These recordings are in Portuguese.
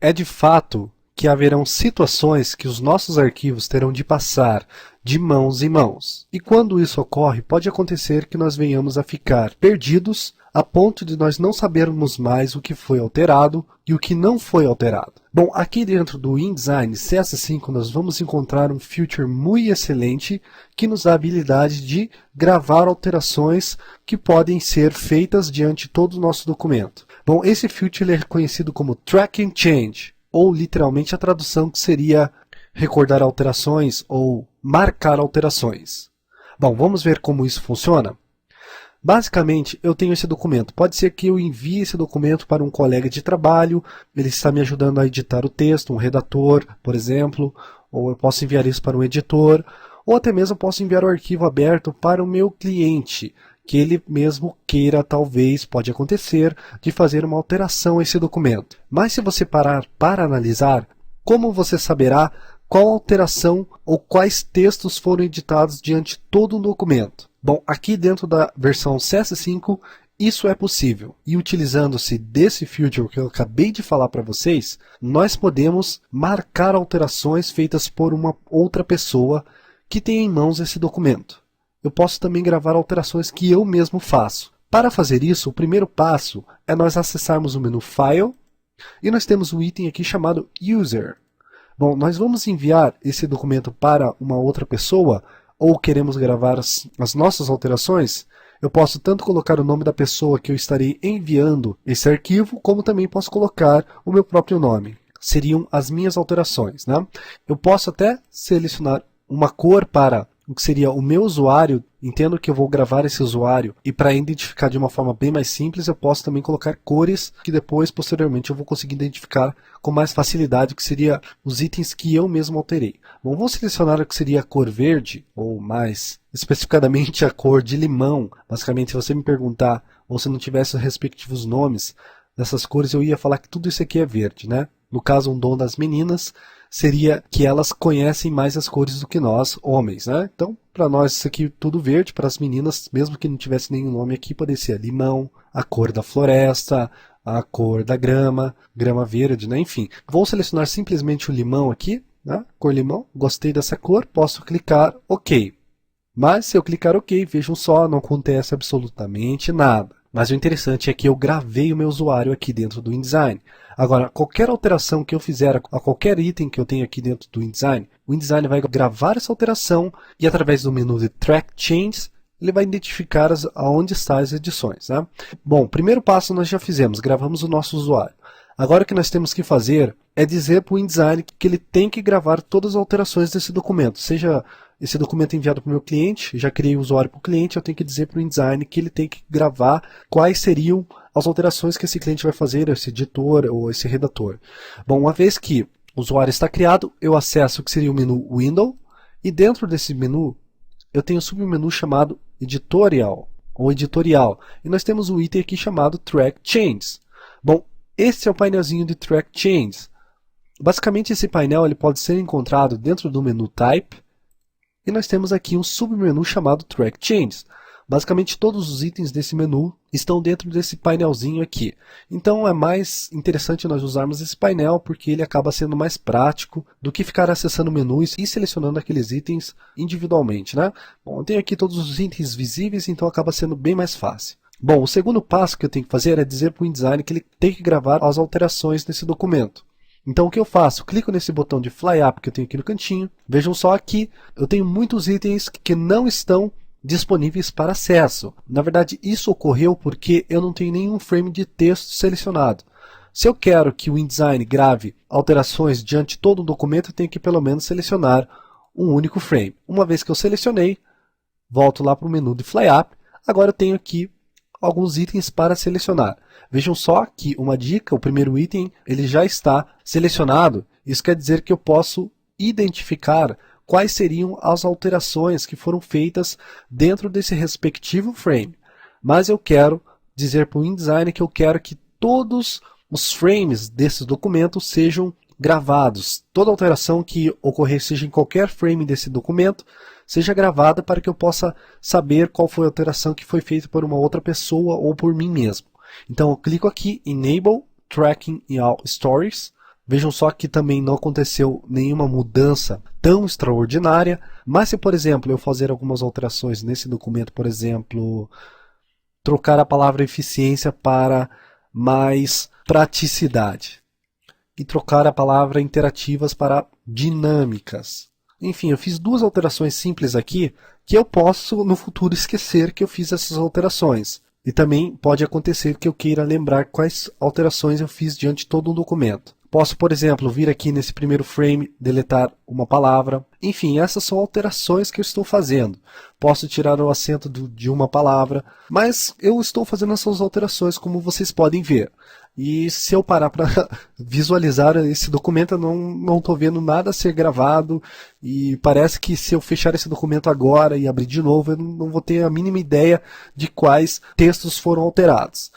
É de fato que haverão situações que os nossos arquivos terão de passar de mãos em mãos. E quando isso ocorre, pode acontecer que nós venhamos a ficar perdidos a ponto de nós não sabermos mais o que foi alterado e o que não foi alterado. Bom, aqui dentro do InDesign CS5 nós vamos encontrar um feature muito excelente que nos dá a habilidade de gravar alterações que podem ser feitas diante de todo o nosso documento. Bom, esse feature é conhecido como Track and Change, ou literalmente a tradução que seria recordar alterações ou marcar alterações. Bom, vamos ver como isso funciona? Basicamente, eu tenho esse documento. Pode ser que eu envie esse documento para um colega de trabalho, ele está me ajudando a editar o texto, um redator, por exemplo, ou eu posso enviar isso para um editor, ou até mesmo posso enviar o arquivo aberto para o meu cliente, que ele mesmo queira, talvez, pode acontecer, de fazer uma alteração a esse documento. Mas se você parar para analisar, como você saberá qual alteração ou quais textos foram editados diante de todo um documento? Bom, aqui dentro da versão CS5, isso é possível. E utilizando-se desse feature que eu acabei de falar para vocês, nós podemos marcar alterações feitas por uma outra pessoa que tem em mãos esse documento. Eu posso também gravar alterações que eu mesmo faço. Para fazer isso, o primeiro passo é nós acessarmos o menu File e nós temos um item aqui chamado User. Bom, nós vamos enviar esse documento para uma outra pessoa ou queremos gravar as nossas alterações, eu posso tanto colocar o nome da pessoa que eu estarei enviando esse arquivo, como também posso colocar o meu próprio nome. Seriam as minhas alterações, né? Eu posso até selecionar uma cor para o que seria o meu usuário, entendo que eu vou gravar esse usuário, e para identificar de uma forma bem mais simples, eu posso também colocar cores que depois, posteriormente, eu vou conseguir identificar com mais facilidade, que seria os itens que eu mesmo alterei. Bom, vou selecionar o que seria a cor verde, ou mais especificadamente a cor de limão. Basicamente, se você me perguntar, ou se não tivesse os respectivos nomes dessas cores, eu ia falar que tudo isso aqui é verde, né? No caso, um dom das meninas seria que elas conhecem mais as cores do que nós, homens, né? Então, para nós isso aqui tudo verde, para as meninas, mesmo que não tivesse nenhum nome aqui, poderia ser limão, a cor da floresta, a cor da grama, grama verde, né? Enfim, vou selecionar simplesmente o limão aqui, né? Cor limão, gostei dessa cor, posso clicar OK. Mas se eu clicar OK, vejam só, não acontece absolutamente nada. Mas o interessante é que eu gravei o meu usuário aqui dentro do InDesign. Agora, qualquer alteração que eu fizer a qualquer item que eu tenho aqui dentro do InDesign, o InDesign vai gravar essa alteração e através do menu de Track Change, ele vai identificar aonde estão as edições, né? Bom, primeiro passo nós já fizemos, gravamos o nosso usuário. Agora o que nós temos que fazer é dizer para o InDesign que ele tem que gravar todas as alterações desse documento, seja esse documento enviado para o meu cliente, já criei o usuário para o cliente, eu tenho que dizer para o InDesign que ele tem que gravar quais seriam as alterações que esse cliente vai fazer, esse editor ou esse redator. Bom, uma vez que o usuário está criado, eu acesso o que seria o menu Window, e dentro desse menu eu tenho um submenu chamado Editorial, ou Editorial, e nós temos um item aqui chamado Track Change. Bom, esse é o painelzinho de Track Change. Basicamente esse painel ele pode ser encontrado dentro do menu Type, e nós temos aqui um submenu chamado Track Change. Basicamente todos os itens desse menu estão dentro desse painelzinho aqui. Então é mais interessante nós usarmos esse painel porque ele acaba sendo mais prático do que ficar acessando menus e selecionando aqueles itens individualmente, né? Bom, eu tenho aqui todos os itens visíveis, então acaba sendo bem mais fácil. Bom, o segundo passo que eu tenho que fazer é dizer para o InDesign que ele tem que gravar as alterações nesse documento. Então o que eu faço? Clico nesse botão de Fly Up que eu tenho aqui no cantinho. Vejam só aqui, eu tenho muitos itens que não estão disponíveis para acesso. Na verdade, isso ocorreu porque eu não tenho nenhum frame de texto selecionado. Se eu quero que o InDesign grave alterações diante de todo o documento, eu tenho que pelo menos selecionar um único frame. Uma vez que eu selecionei, volto lá para o menu de Fly Up. Agora eu tenho aqui alguns itens para selecionar. Vejam só que uma dica, o primeiro item ele já está selecionado. Isso quer dizer que eu posso identificar quais seriam as alterações que foram feitas dentro desse respectivo frame. Mas eu quero dizer para o InDesign que eu quero que todos os frames desses documentos sejam gravados. Toda alteração que ocorrer seja em qualquer frame desse documento seja gravada para que eu possa saber qual foi a alteração que foi feita por uma outra pessoa ou por mim mesmo. Então eu clico aqui Enable Tracking in All Stories. Vejam só que também não aconteceu nenhuma mudança tão extraordinária, mas se, por exemplo, eu fazer algumas alterações nesse documento, por exemplo, trocar a palavra eficiência para mais praticidade e trocar a palavra interativas para dinâmicas. Enfim, eu fiz duas alterações simples aqui que eu posso no futuro esquecer que eu fiz essas alterações. E também pode acontecer que eu queira lembrar quais alterações eu fiz diante de todo um documento. Posso, por exemplo, vir aqui nesse primeiro frame, deletar uma palavra. Enfim, essas são alterações que eu estou fazendo. Posso tirar o acento de uma palavra, mas eu estou fazendo essas alterações como vocês podem ver. E se eu parar para visualizar esse documento, eu não estou vendo nada a ser gravado. E parece que se eu fechar esse documento agora e abrir de novo, eu não vou ter a mínima ideia de quais textos foram alterados.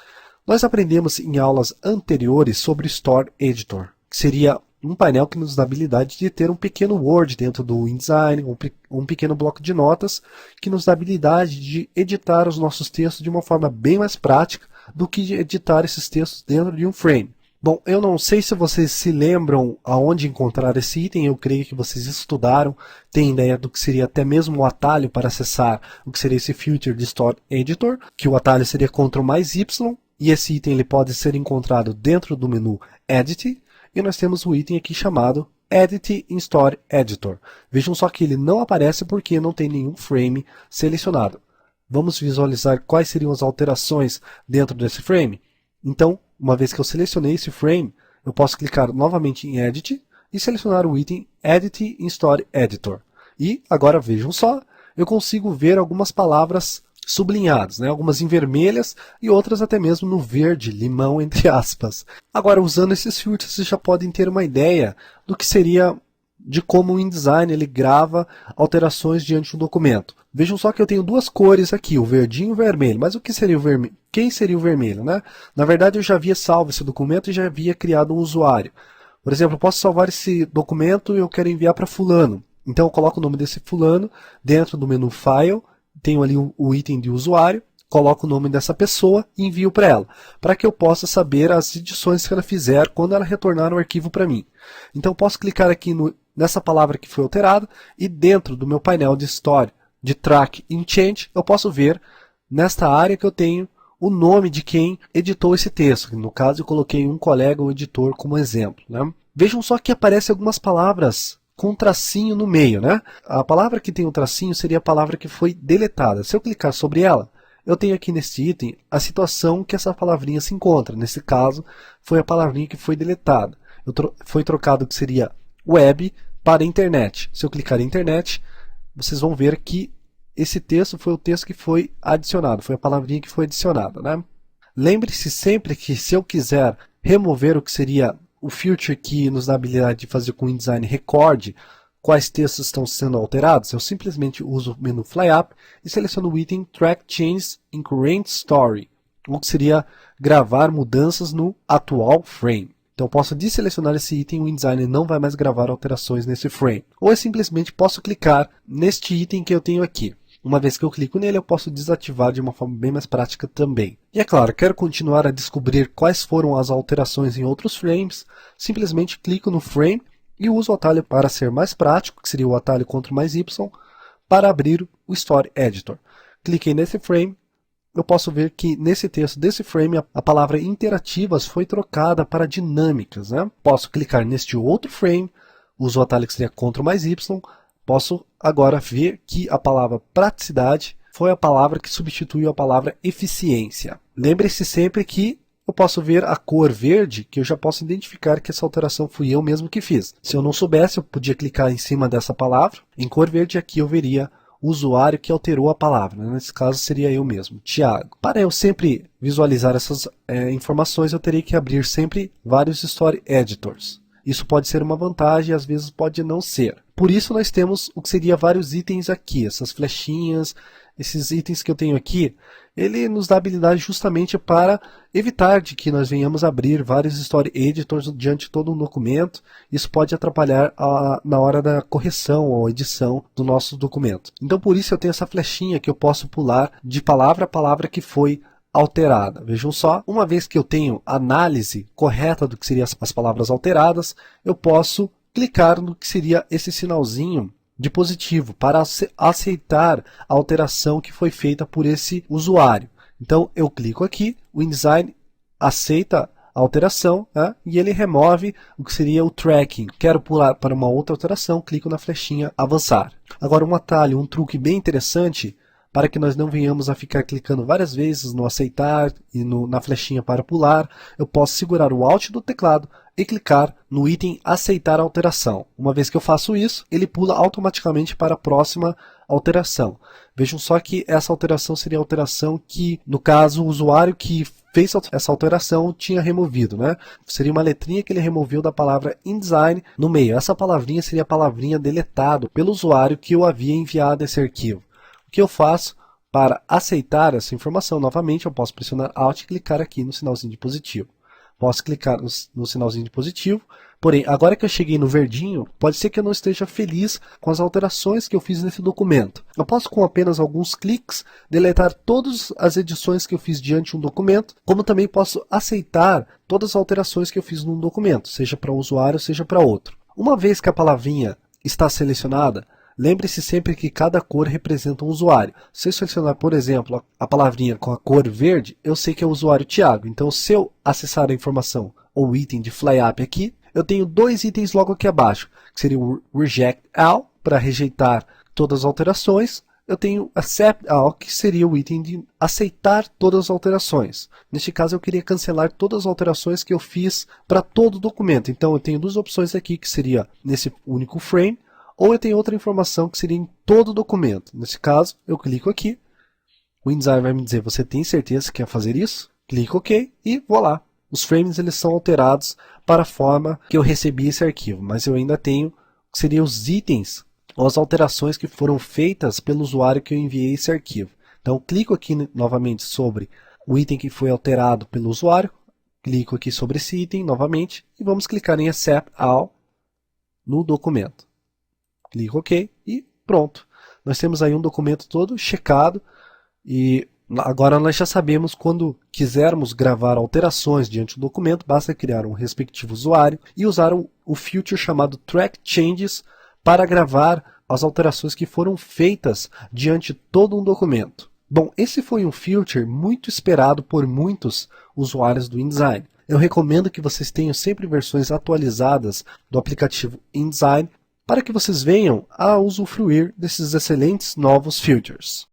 Nós aprendemos em aulas anteriores sobre o Story Editor, que seria um painel que nos dá a habilidade de ter um pequeno Word dentro do InDesign, um pequeno bloco de notas, que nos dá a habilidade de editar os nossos textos de uma forma bem mais prática do que editar esses textos dentro de um frame. Bom, eu não sei se vocês se lembram aonde encontrar esse item, eu creio que vocês estudaram, têm ideia do que seria até mesmo o atalho para acessar o que seria esse Filter de Story Editor, que o atalho seria Ctrl mais Y, e esse item ele pode ser encontrado dentro do menu Edit, e nós temos o item aqui chamado Edit in Story Editor. Vejam só que ele não aparece porque não tem nenhum frame selecionado. Vamos visualizar quais seriam as alterações dentro desse frame? Então, uma vez que eu selecionei esse frame, eu posso clicar novamente em Edit e selecionar o item Edit in Story Editor. E agora vejam só, eu consigo ver algumas palavras sublinhadas, né? Algumas em vermelhas e outras até mesmo no verde, limão, entre aspas. Agora, usando esses filtros, vocês já podem ter uma ideia do que seria de como o InDesign ele grava alterações diante do documento. Vejam só que eu tenho duas cores aqui, o verdinho e o vermelho. Mas o que seria o vermelho? Quem seria o vermelho, né? Na verdade, eu já havia salvo esse documento e já havia criado um usuário. Por exemplo, eu posso salvar esse documento e eu quero enviar para fulano. Então, eu coloco o nome desse fulano dentro do menu File, tenho ali o item de usuário, coloco o nome dessa pessoa e envio para ela, para que eu possa saber as edições que ela fizer quando ela retornar o arquivo para mim. Então, eu posso clicar aqui nessa palavra que foi alterada e dentro do meu painel de Story, de Track in Change, eu posso ver nesta área que eu tenho o nome de quem editou esse texto. No caso, eu coloquei um colega ou editor como exemplo, né? Vejam só que aparecem algumas palavras com um tracinho no meio, né? A palavra que tem um tracinho seria a palavra que foi deletada. Se eu clicar sobre ela, eu tenho aqui neste item a situação que essa palavrinha se encontra. Nesse caso, foi a palavrinha que foi deletada. Foi trocado o que seria web para internet. Se eu clicar em internet, vocês vão ver que esse texto foi o texto que foi adicionado, foi a palavrinha que foi adicionada, né? Lembre-se sempre que se eu quiser remover o que seria o filter que nos dá a habilidade de fazer com o InDesign recorde quais textos estão sendo alterados, eu simplesmente uso o menu Fly Up e seleciono o item Track Changes in Current Story, o que seria gravar mudanças no atual frame. Então eu posso desselecionar esse item e o InDesign não vai mais gravar alterações nesse frame. Ou eu simplesmente posso clicar neste item que eu tenho aqui. Uma vez que eu clico nele, eu posso desativar de uma forma bem mais prática também. E é claro, quero continuar a descobrir quais foram as alterações em outros frames, simplesmente clico no frame e uso o atalho para ser mais prático, que seria o atalho Ctrl mais Y, para abrir o Story Editor. Cliquei nesse frame, eu posso ver que nesse texto desse frame a palavra interativas foi trocada para dinâmicas, né? Posso clicar neste outro frame, uso o atalho que seria Ctrl mais Y, posso agora ver que a palavra praticidade foi a palavra que substituiu a palavra eficiência. Lembre-se sempre que eu posso ver a cor verde, que eu já posso identificar que essa alteração fui eu mesmo que fiz. Se eu não soubesse, eu podia clicar em cima dessa palavra, em cor verde, e aqui eu veria o usuário que alterou a palavra. Nesse caso seria eu mesmo, Thiago. Para eu sempre visualizar essas informações, eu teria que abrir sempre vários Story Editors. Isso pode ser uma vantagem e às vezes pode não ser. Por isso nós temos o que seria vários itens aqui, essas flechinhas, esses itens que eu tenho aqui, ele nos dá habilidade justamente para evitar de que nós venhamos abrir vários Story Editors diante de todo um documento. Isso pode atrapalhar na hora da correção ou edição do nosso documento. Então por isso eu tenho essa flechinha que eu posso pular de palavra a palavra que foi alterada. Vejam só, uma vez que eu tenho análise correta do que seriam as palavras alteradas, eu posso clicar no que seria esse sinalzinho de positivo para aceitar a alteração que foi feita por esse usuário. Então eu clico aqui, o InDesign aceita a alteração, né, e ele remove o que seria o tracking. Quero pular para uma outra alteração, clico na flechinha avançar. Agora um atalho, um truque bem interessante para que nós não venhamos a ficar clicando várias vezes no aceitar e na flechinha para pular, eu posso segurar o Alt do teclado e clicar no item aceitar a alteração. Uma vez que eu faço isso, ele pula automaticamente para a próxima alteração. Vejam só que essa alteração seria a alteração que, no caso, o usuário que fez essa alteração tinha removido, né? Seria uma letrinha que ele removeu da palavra InDesign no meio. Essa palavrinha seria a palavrinha deletado pelo usuário que eu havia enviado esse arquivo. O que eu faço para aceitar essa informação? Novamente, eu posso pressionar Alt e clicar aqui no sinalzinho de positivo. Posso clicar no sinalzinho de positivo, porém, agora que eu cheguei no verdinho, pode ser que eu não esteja feliz com as alterações que eu fiz nesse documento. Eu posso, com apenas alguns cliques, deletar todas as edições que eu fiz diante de um documento, como também posso aceitar todas as alterações que eu fiz num documento, seja para um usuário, seja para outro. Uma vez que a palavrinha está selecionada, lembre-se sempre que cada cor representa um usuário. Se eu selecionar, por exemplo, a palavrinha com a cor verde, eu sei que é o usuário Thiago. Então, se eu acessar a informação ou item de FlyUp aqui, eu tenho dois itens logo aqui abaixo, que seria o Reject All, para rejeitar todas as alterações. Eu tenho Accept All, que seria o item de aceitar todas as alterações. Neste caso, eu queria cancelar todas as alterações que eu fiz para todo o documento. Então, eu tenho duas opções aqui, que seria nesse único frame, ou eu tenho outra informação que seria em todo o documento. Nesse caso, eu clico aqui, o InDesign vai me dizer, você tem certeza que quer fazer isso? Clico OK e voilá. Os frames eles são alterados para a forma que eu recebi esse arquivo, mas eu ainda tenho, que seriam os itens, ou as alterações que foram feitas pelo usuário que eu enviei esse arquivo. Então, clico aqui novamente sobre o item que foi alterado pelo usuário, clico aqui sobre esse item novamente, e vamos clicar em Accept All no documento. Clico OK e pronto. Nós temos aí um documento todo checado e agora nós já sabemos quando quisermos gravar alterações diante do documento, basta criar um respectivo usuário e usar o feature chamado Track Changes para gravar as alterações que foram feitas diante de todo um documento. Bom, esse foi um feature muito esperado por muitos usuários do InDesign. Eu recomendo que vocês tenham sempre versões atualizadas do aplicativo InDesign para que vocês venham a usufruir desses excelentes novos features.